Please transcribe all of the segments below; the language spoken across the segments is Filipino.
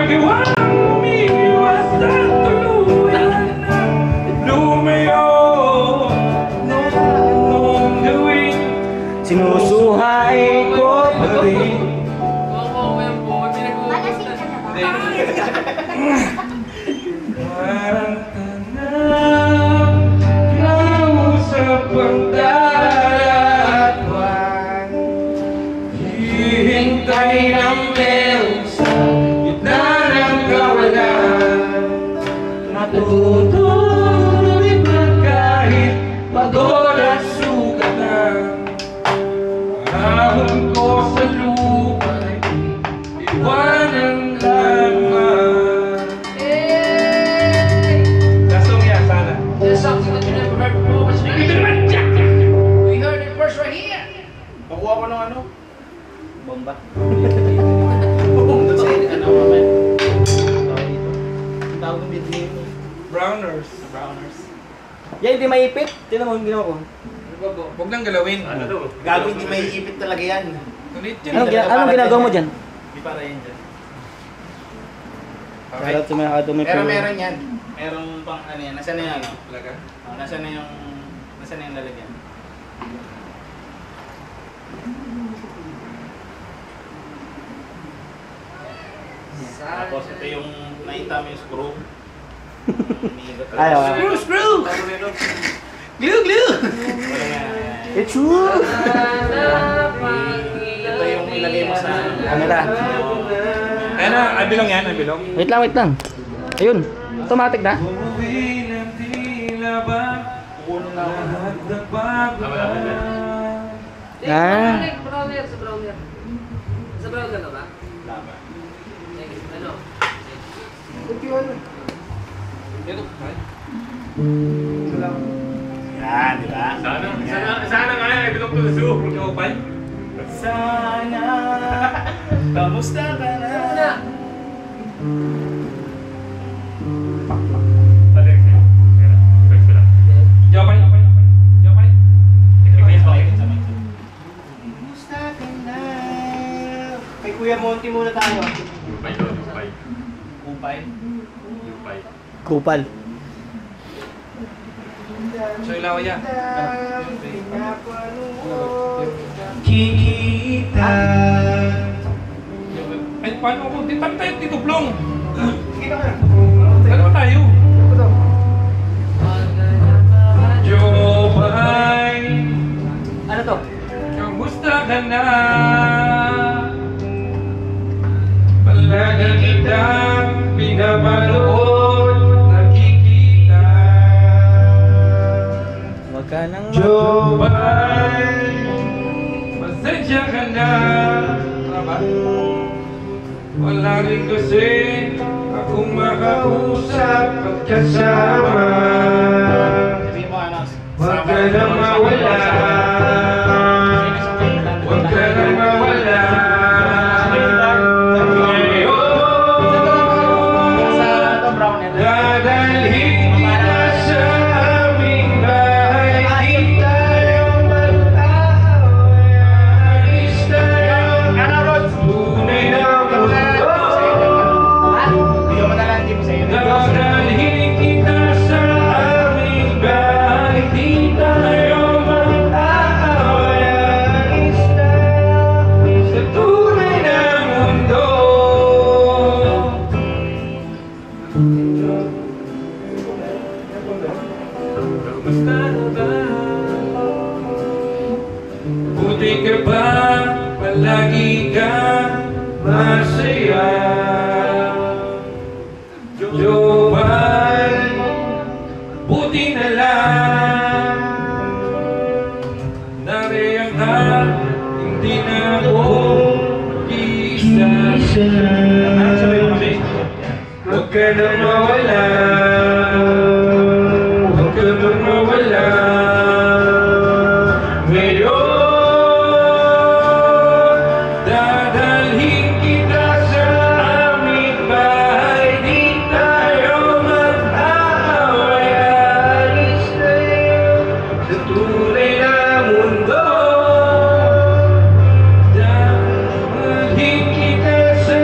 nagawang umiiwas at tuluyan na lumayo na anong gawin. Sinusuhay ko pa rin. Parang tanang kausap ang dalatwan, hihintay ng meron sa gitna ng kawalan. Natutuloy pa kahit pagod at sugatan. Ahon ko sa lupa'y iwanan lamang. Something that you never heard before. We heard it first right here. Pakuha ko ng ano? Bomba. Bomba sa ano mamaya. Ang tawag ng video mo. Browners. Browners. Yan, hindi maipit. Tignan mo yung ginawa ko. Huwag nang galawin. Ano to? Gago, hindi may ipit talaga yan. Ulit yan. Anong ginagawa mo dyan? Hindi para yan dyan. Shoutout sa mga kadumi. Pero meron yan. Merong pang ano yan. Nasaan na yan? Ano? Talaga? Nasaan na yung lalagyan? Tapos ito yung nakita mo yung screw. Ayaw. Screw! Glue, glue! It's true! Ito yung ilagay mo sa Camera. Ayan na, abilong yan, abilong. Wait lang, wait lang. Ayun. Automatic na. Umuwi ng tila ba? puno na ako. Lahat nagbabago. Browner, sa browner. Sa browner na ba? Tama. Ano? Ito, ay. Yan, di ba? Sana nga yan, I belong to the zoo. Ikaw, Pai? Sana, kamusta ka na? Na! Kamusta ka na? Kay Kuya Monty muna tayo. Kupay? Kupal. So, ilaw yan. Kikita. Ay, paano ako? Di tayo tayo dito, Plong. Kita ka na. Dalawa tayo. Jobay, Ano to? kamusta ka na? Palagi kitang pinapanood, nakikita. Huwag ka nang Jobay, pasensya ka na. Tama ba? Wala rin kasi akong makausap at kasama. Sabihin mo ano? Huwag ka na mawala. Huwag ka na mawala. Ngayon, dadalhin kita sa aming bahay. Di tayo mag-aaway. Alis tayo. Tunay na mundo. Bigyan mo na lang, hindi mo sa'yo. Dadalhin kita sa aming bahay. Di tayo mag-aaway. Alis tayo sa tunay na mundo. Kamusta na ba? Buti ka ba? Palagi ka masaya. Jobay, buti na lang. Nariyan ka, hindi na ako mag-iisa. Sabay mo kasi. Huwag ka na mawala. Huwag ka na mawala. Ngayon, dadalhin kita sa aming bahay. Di tayo mag-aaway. Alis tayo sa tunay na mundo. Dadalhin kita sa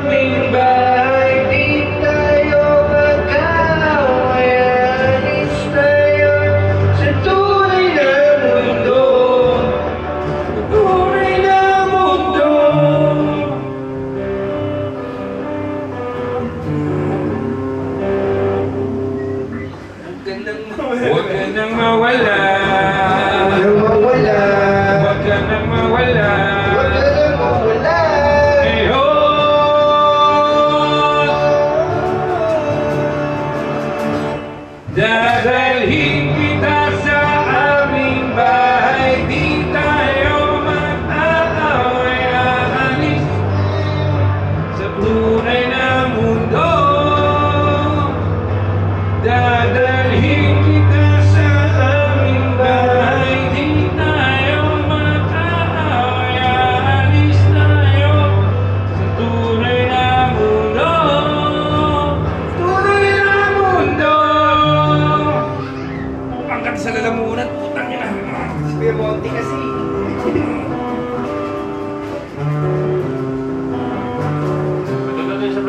aming bahay.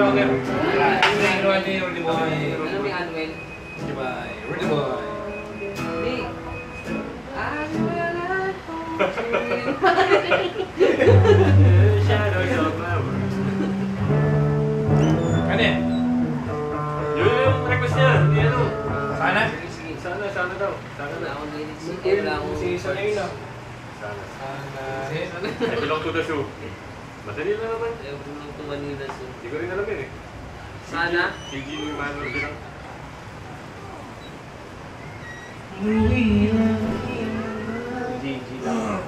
Roger. Rudy Boy. Ano may Anuel? Rudy Boy. Rudy Boy. Hindi. Anuel Shadows of Memory. Ano yan? Yun yung request niya. Hindi ano. Sana? Sana daw. Sana Wala daw. akong lyrics. Wala akong Si Sanay na. Sana. Sana. I belong to the zoo. Madali na naman. Ayaw ko lang ito Manila soon. Hindi ko rin alam yun eh. Sana? Si Gino Manuel bilang. GG lang.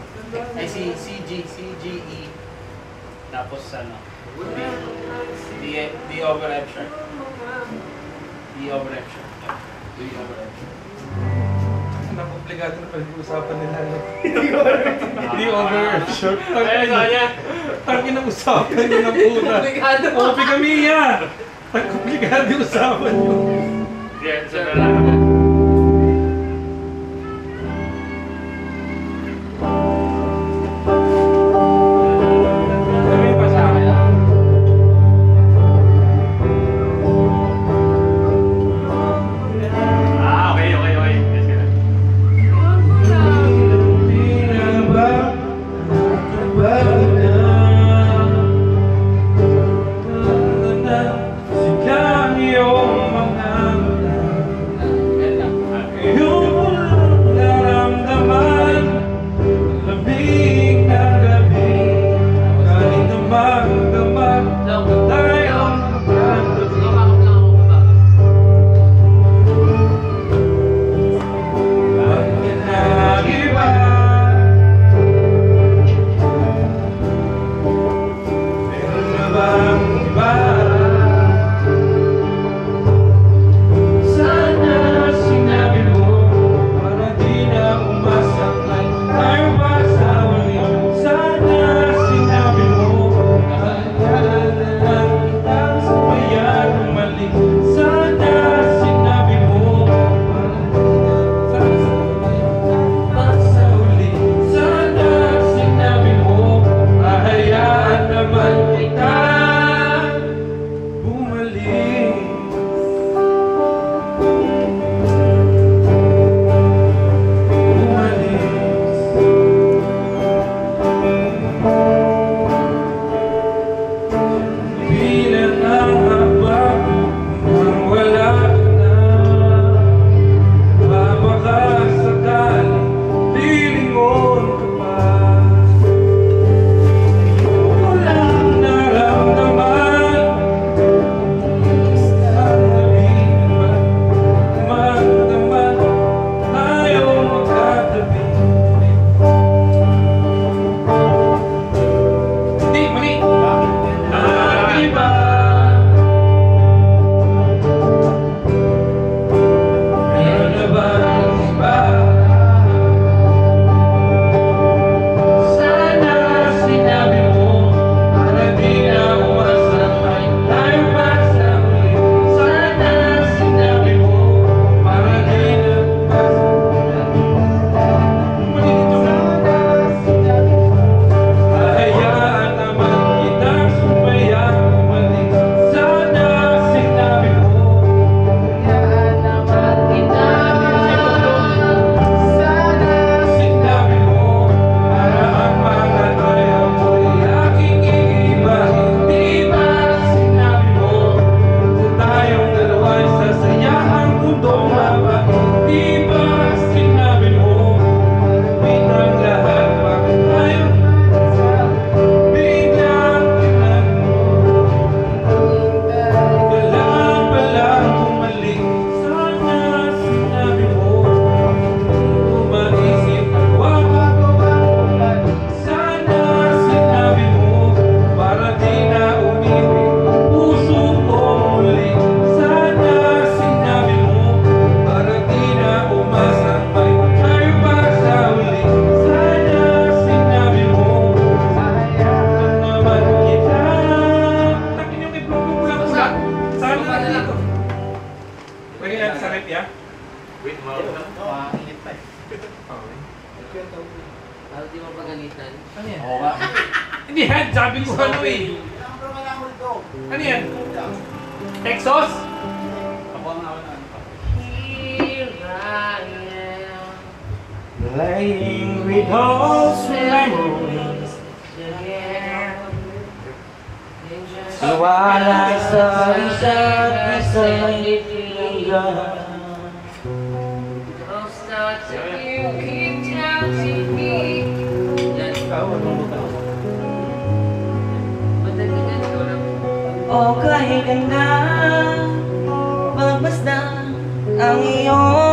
Ay, si CGE. Tapos ano? The overrapture. The overrapture. The overrapture. Nakomplikado na pag-uusapan nila. The overrapture. Ay, kanya! Ang kinausapan nyo ng una. Komplikado. Opi kami yan! Ang komplikado yung usapan nyo. Yan, sa nalaman. Kami pa sa akin. Okay. Yes, ka na. Lumakap lang ako ba? Sana sinabi mo para di na umasakay tayo pa sa uli. Sana sinabi mo kahayaan na lang kitang sumayan umalik. Sana sinabi mo para di na pa sa uli. Sana sinabi mo kahayaan naman kita bumalik. Bilang ang haba nang wala ka na, mabakasakali lilingon ka pa. Walang naramdaman, isang gabi ba magdaman tayo magkatabi. Hindi, mali! Iba meron na ba iba? Sana sinabi mo para di na umasakay tayo pa sa uli. Sana sinabi mo para di na hayaan naman kitang sumayang umalik. Sana sinabi mo sana sinabi mo para ang mga kaya mo'y aking iibahin. Di ba sinabi mo kung tayong dalawa'y sasayahang mundong mabahin. Di ba sinabi mo bitang lahat bakit tayo biglang kailangan palang bumalik. Sana sinabi mo umaisip at wag magawa. Sana sinabi mo para di na umibig puso ko muli. Sana sinabi mo para di na umasakay tayo pa sa uli. Sana sinabi mo hayaan naman kita. Takin yung iplong kulang-kulang. Sana Sana dito. lang. Lagyan natin sa rep, ya? Wait, mawag na. Para di mapagalitan. Ano yan? Hindi yan, sabi ko ano eh. Ano yan? Exos? Ako ang nauna. Here I am. Lying with hopes and memories. Wala sa isa't isa may pinanggahan. Those thoughts of you keep telling me. O kahit na pagbasdan ang iyong